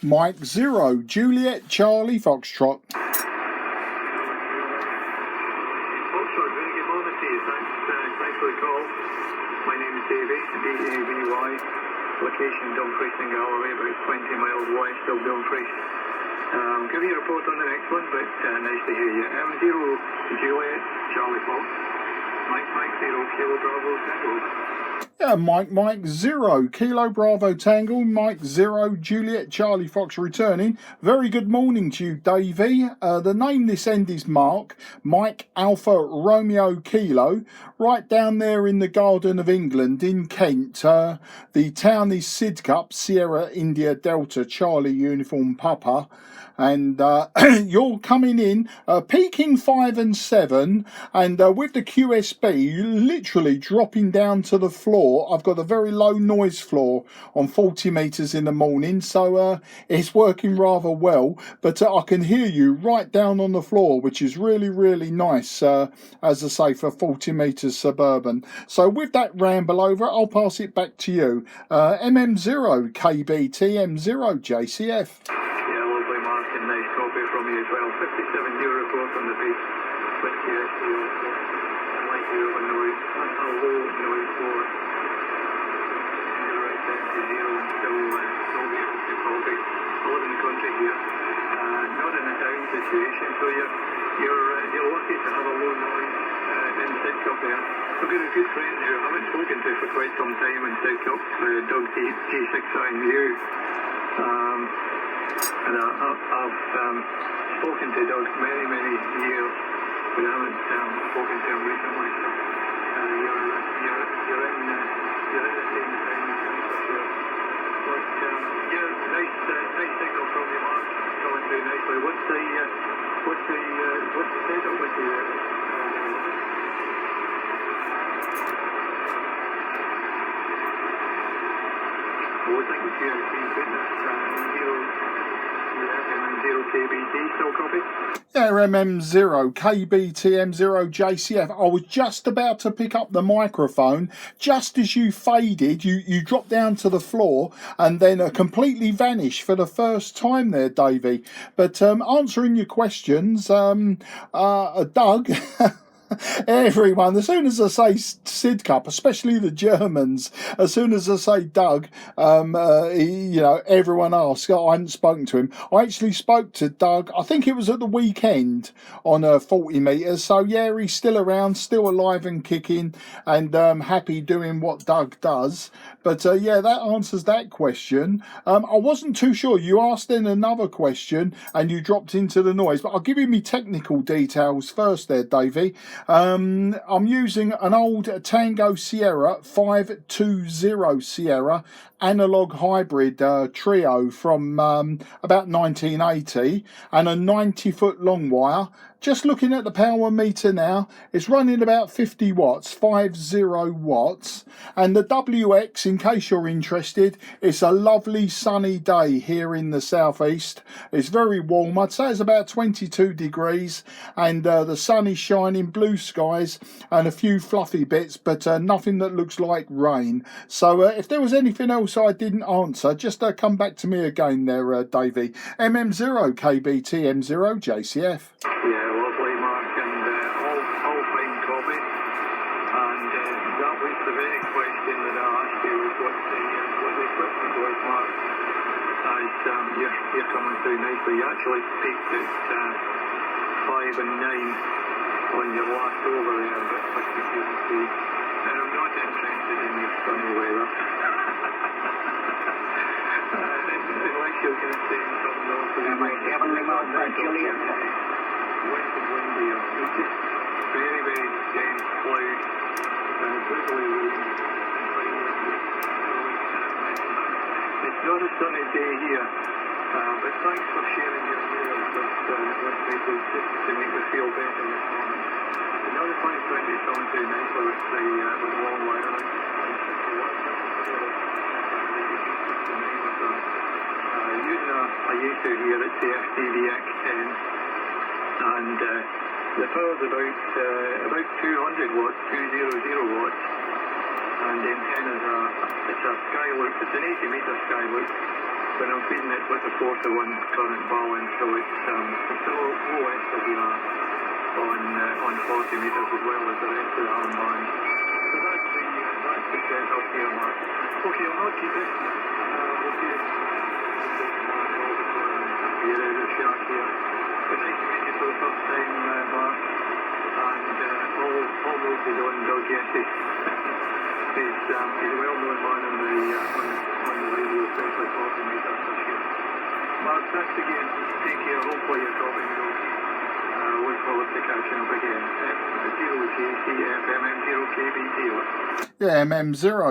Mike 0, Juliet Charlie Foxtrot. Foxtrot, very good morning to you. Thanks for the call. My name is Davy, D-A-V-Y. Location Dumfries and Galloway, about 20 miles west of Dumfries. Give you a report on the next one, but nice to hear you. M0 Juliet Charlie Fox. Mike 0 Kilo Bravo Tango. Yeah, Mike 0 Kilo Bravo Tango, Mike 0 Juliet Charlie Fox returning. Very good morning to you, Davey. The name this end is Mark Alpha Romeo Kilo, right down there in the Garden of England in Kent. The town is Sidcup, Sierra India Delta Charlie Uniform Papa. And you're coming in, peaking 5 and 7, and with the QSB literally dropping down to the floor. I've got a very low noise floor on 40 metres in the morning, so it's working rather well, but I can hear you right down on the floor, which is really, really nice, as I say, for 40 metres suburban. So with that ramble over, I'll pass it back to you. MM0KBT, M0JCF. Nice copy from you as well. 57 euro report on the beach with QSB also. And like you on the route, a low noise floor. Right down to zero and still be able to copy. I live in the country here. Not in a town situation, so you're lucky to have a low noise in Sidcup there. I've got a good friend who I haven't spoken to for quite some time in Sidcup, Doug T6IU. And I've spoken to Doug many years, but I haven't spoken to him recently. So you're in the same thing, for sure. But nice signal from you, Mark. Coming through nicely. What's the setup with you? I think you've been putting this MM0KBT, still copy? Yeah, MM0KBT, M0JCF. I was just about to pick up the microphone, just as you faded, you dropped down to the floor and then completely vanished for the first time there, Davey. But answering your questions, Doug... Everyone, as soon as I say Sidcup, especially the Germans, as soon as I say Doug, everyone asks. I hadn't spoken to him. I actually spoke to Doug, I think it was at the weekend on 40 metres. So yeah, he's still around, still alive and kicking, and happy doing what Doug does. But yeah, that answers that question. I wasn't too sure. You asked then another question and you dropped into the noise, but I'll give you me technical details first there, Davey. I'm using an old Tango Sierra 520 Sierra analog hybrid trio from about 1980 and a 90-foot long wire. Just looking at the power meter now, it's running about 50 watts, 50 watts. And the WX, in case you're interested, it's a lovely sunny day here in the southeast. It's very warm. I'd say it's about 22 degrees and the sun is shining, blue skies and a few fluffy bits, but nothing that looks like rain. So if there was anything else I didn't answer, just come back to me again there, Davey. MM0KBT, M0JCF. Yeah, lovely, Mark, and all fine copy. And that was the very question that I asked you, was what the equipment was, Mark. As you're coming through nicely. You actually peaked at 5 and 9 on your last over there, but you can see. And I'm not interested in your sunny weather. Unless you're going to say something else. Juliet. West and windy, it's just very, very dense cloud and brutally rain. It's not a sunny day here, but thanks for sharing your news with people just to make me feel better this morning. Another 2020 is coming through nicely with the long wiring. Using a U2 here, it's the FTVX10. And the power's about 200 watts, 200 watts, and the antenna's it's a Skyloop, it's an 80 metre Skyloop, when I'm feeding it with a 4-to-1 current balance, so it's the low SWR on 40 metres as well as the rest of the armband. So that's the setup here, Mark. Okay, I'll not keep it. We'll see it. Be out of the shot here. But nice to meet you for the first time, Mark. And all will be done, Doug, yes. He's a well-known man on the radio, especially 40 metres for sure. Mark, thanks again. Take care. Hopefully you're dropping those. Look forward to catching up again. M0KBT. Yeah, MM0.